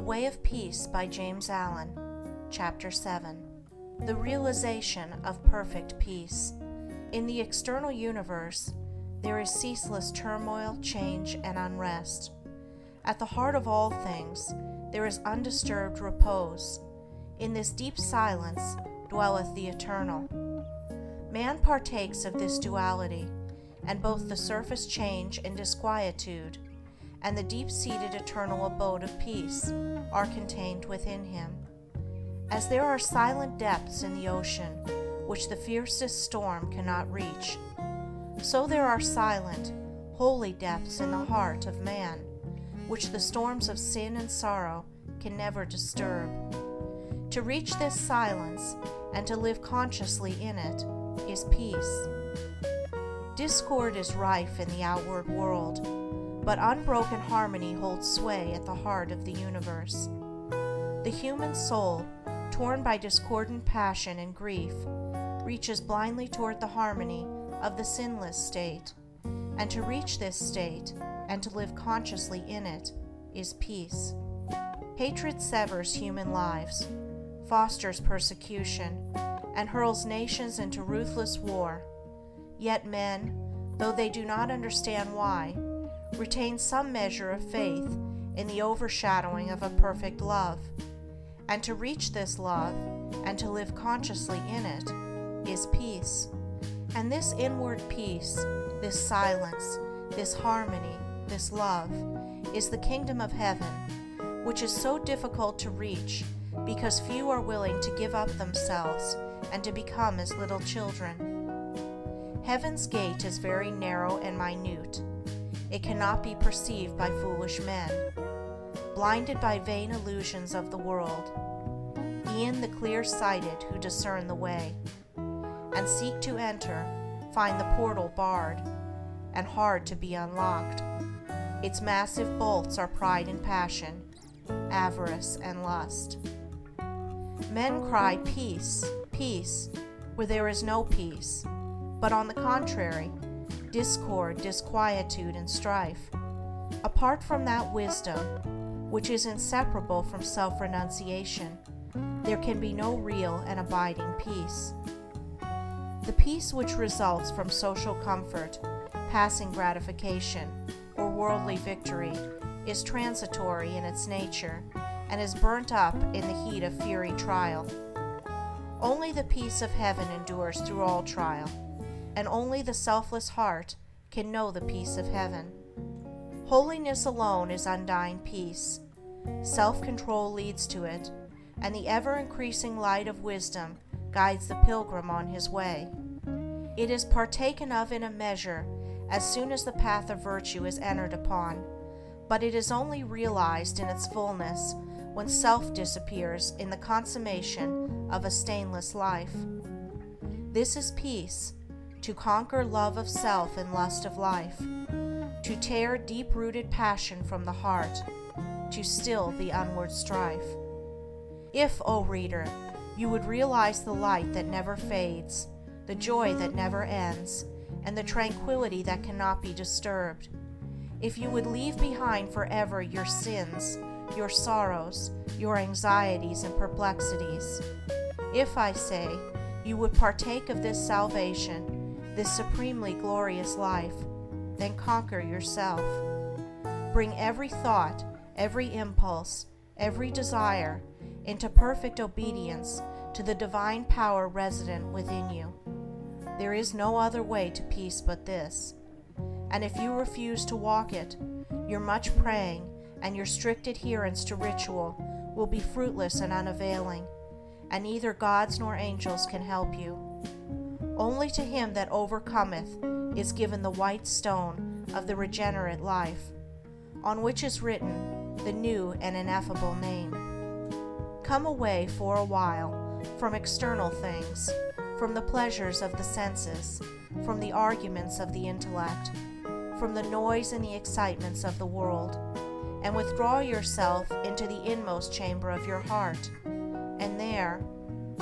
Way of Peace by James Allen, Chapter 7. The realization of perfect peace. In the external universe, there is ceaseless turmoil, change, and unrest. At the heart of all things, there is undisturbed repose. In this deep silence dwelleth the eternal. Man partakes of this duality, and both the surface change and disquietude, and the deep-seated eternal abode of peace are contained within him. As there are silent depths in the ocean, which the fiercest storm cannot reach, so there are silent, holy depths in the heart of man, which the storms of sin and sorrow can never disturb. To reach this silence and to live consciously in it is peace. Discord is rife in the outward world, but unbroken harmony holds sway at the heart of the universe. The human soul, torn by discordant passion and grief, reaches blindly toward the harmony of the sinless state, and to reach this state and to live consciously in it is peace. Hatred severs human lives, fosters persecution, and hurls nations into ruthless war. Yet men, though they do not understand why, retain some measure of faith in the overshadowing of a perfect love. And to reach this love and to live consciously in it is peace. And this inward peace, this silence, this harmony, this love, is the kingdom of heaven, which is so difficult to reach because few are willing to give up themselves and to become as little children. Heaven's gate is very narrow and minute. It cannot be perceived by foolish men, blinded by vain illusions of the world. E'en the clear-sighted who discern the way, and seek to enter, find the portal barred, and hard to be unlocked. Its massive bolts are pride and passion, avarice and lust. Men cry, "Peace, peace," where there is no peace, but on the contrary, discord, disquietude, and strife. Apart from that wisdom, which is inseparable from self-renunciation, there can be no real and abiding peace. The peace which results from social comfort, passing gratification, or worldly victory is transitory in its nature and is burnt up in the heat of fiery trial. Only the peace of heaven endures through all trial, and only the selfless heart can know the peace of heaven. Holiness alone is undying peace. Self-control leads to it, and the ever-increasing light of wisdom guides the pilgrim on his way. It is partaken of in a measure as soon as the path of virtue is entered upon, but it is only realized in its fullness when self disappears in the consummation of a stainless life. This is peace, to conquer love of self and lust of life, to tear deep-rooted passion from the heart, to still the onward strife. If, O reader, you would realize the light that never fades, the joy that never ends, and the tranquility that cannot be disturbed, if you would leave behind forever your sins, your sorrows, your anxieties and perplexities, if, I say, you would partake of this salvation, this supremely glorious life, then conquer yourself. Bring every thought, every impulse, every desire into perfect obedience to the divine power resident within you. There is no other way to peace but this, and if you refuse to walk it, your much praying and your strict adherence to ritual will be fruitless and unavailing, and neither gods nor angels can help you. Only to him that overcometh is given the white stone of the regenerate life, on which is written the new and ineffable name. Come away for a while from external things, from the pleasures of the senses, from the arguments of the intellect, from the noise and the excitements of the world, and withdraw yourself into the inmost chamber of your heart, and there,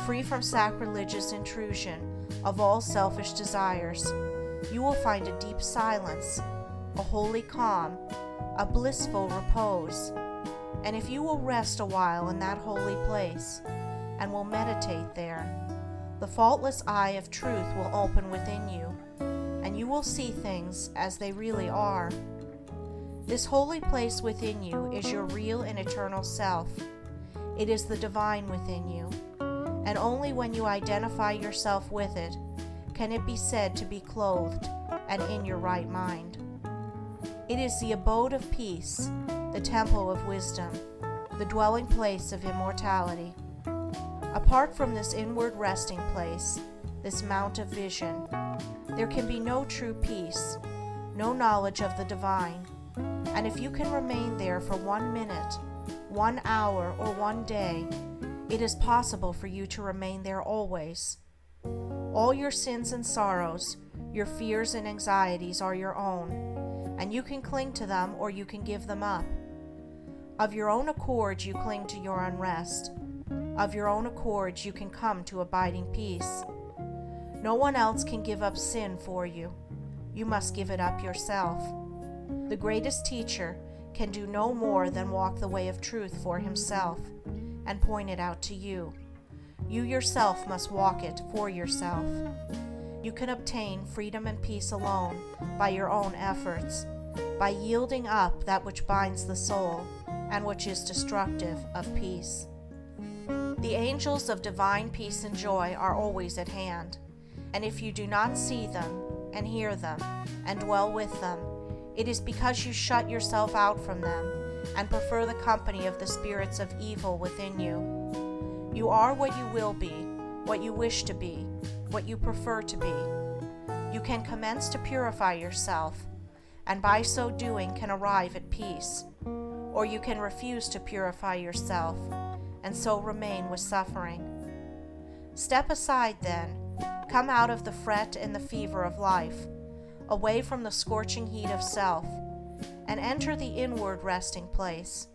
free from sacrilegious intrusion of all selfish desires, you will find a deep silence, a holy calm, a blissful repose, And if you will rest a while in that holy place, and will meditate there, the faultless eye of truth will open within you, and you will see things as they really are. This holy place within you is your real and eternal self. It is the divine within you, and only when you identify yourself with it can it be said to be clothed and in your right mind. It is the abode of peace, the temple of wisdom, the dwelling place of immortality. Apart from this inward resting place, this mount of vision, there can be no true peace, no knowledge of the divine. And if you can remain there for 1 minute, 1 hour, or 1 day, it is possible for you to remain there always. All your sins and sorrows, your fears and anxieties are your own, and you can cling to them or you can give them up. Of your own accord you cling to your unrest. Of your own accord you can come to abiding peace. No one else can give up sin for you. You must give it up yourself. The greatest teacher can do no more than walk the way of truth for himself and point it out to you. You yourself must walk it for yourself. You can obtain freedom and peace alone by your own efforts, by yielding up that which binds the soul and which is destructive of peace. The angels of divine peace and joy are always at hand, and if you do not see them and hear them and dwell with them, it is because you shut yourself out from them and prefer the company of the spirits of evil within you. You are what you will be, what you wish to be, what you prefer to be. You can commence to purify yourself, and by so doing can arrive at peace. Or you can refuse to purify yourself, and so remain with suffering. Step aside then, come out of the fret and the fever of life, away from the scorching heat of self, and enter the inward resting place,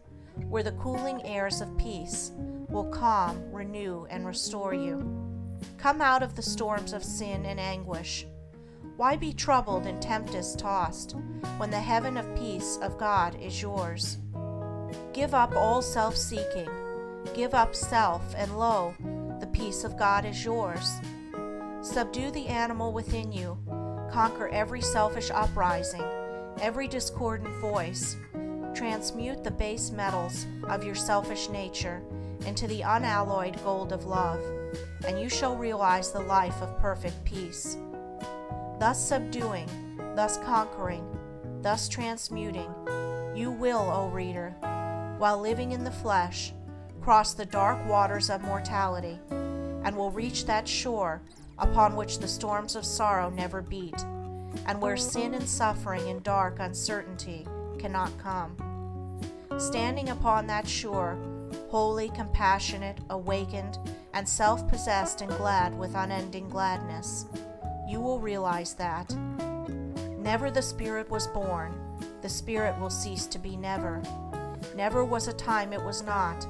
where the cooling airs of peace will calm, renew, and restore you. Come out of the storms of sin and anguish. Why be troubled and tempest tossed, when the heaven of peace of God is yours? Give up all self-seeking, give up self, and lo, the peace of God is yours. Subdue the animal within you, conquer every selfish uprising, every discordant voice, transmute the base metals of your selfish nature into the unalloyed gold of love, and you shall realize the life of perfect peace. Thus subduing, thus conquering, thus transmuting, you will, O reader, while living in the flesh, cross the dark waters of mortality, and will reach that shore upon which the storms of sorrow never beat, and where sin and suffering and dark uncertainty cannot come. Standing upon that shore, holy, compassionate, awakened, and self-possessed and glad with unending gladness, you will realize that never the Spirit was born, the Spirit will cease to be never. Never was a time it was not,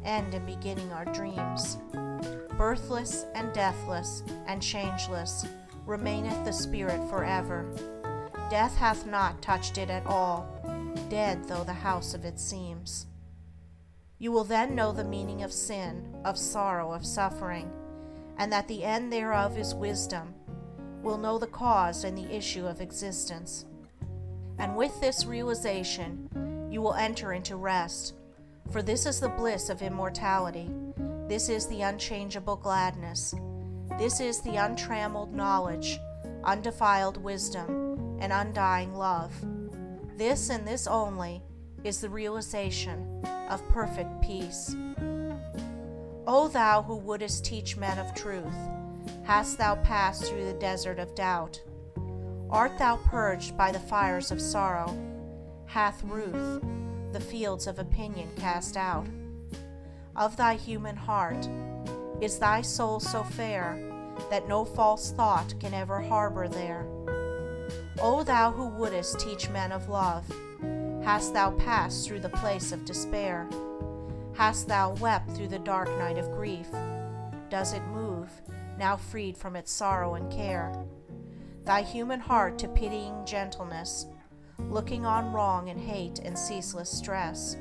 end and beginning are dreams. Birthless and deathless and changeless remaineth the Spirit forever. Death hath not touched it at all, dead though the house of it seems. You will then know the meaning of sin, of sorrow, of suffering, and that the end thereof is wisdom, will know the cause and the issue of existence. And with this realization, you will enter into rest, for this is the bliss of immortality. This is the unchangeable gladness. This is the untrammeled knowledge, undefiled wisdom, and undying love. This and this only is the realization of perfect peace. O thou who wouldest teach men of truth, hast thou passed through the desert of doubt? Art thou purged by the fires of sorrow? Hath Ruth the fields of opinion cast out? Of thy human heart, is thy soul so fair that no false thought can ever harbor there? O thou who wouldest teach men of love, hast thou passed through the place of despair? Hast thou wept through the dark night of grief? Does it move, now freed from its sorrow and care, thy human heart to pitying gentleness, looking on wrong and hate and ceaseless stress?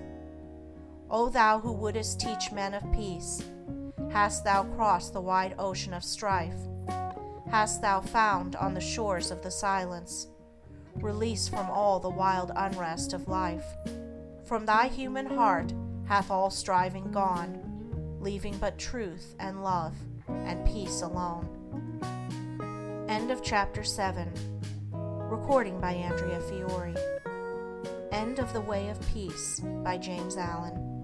O thou who wouldest teach men of peace, hast thou crossed the wide ocean of strife? Hast thou found on the shores of the silence release from all the wild unrest of life? From thy human heart hath all striving gone, leaving but truth and love and peace alone. End of Chapter 7. Recording by Andrea Fiore. End of The Way of Peace by James Allen.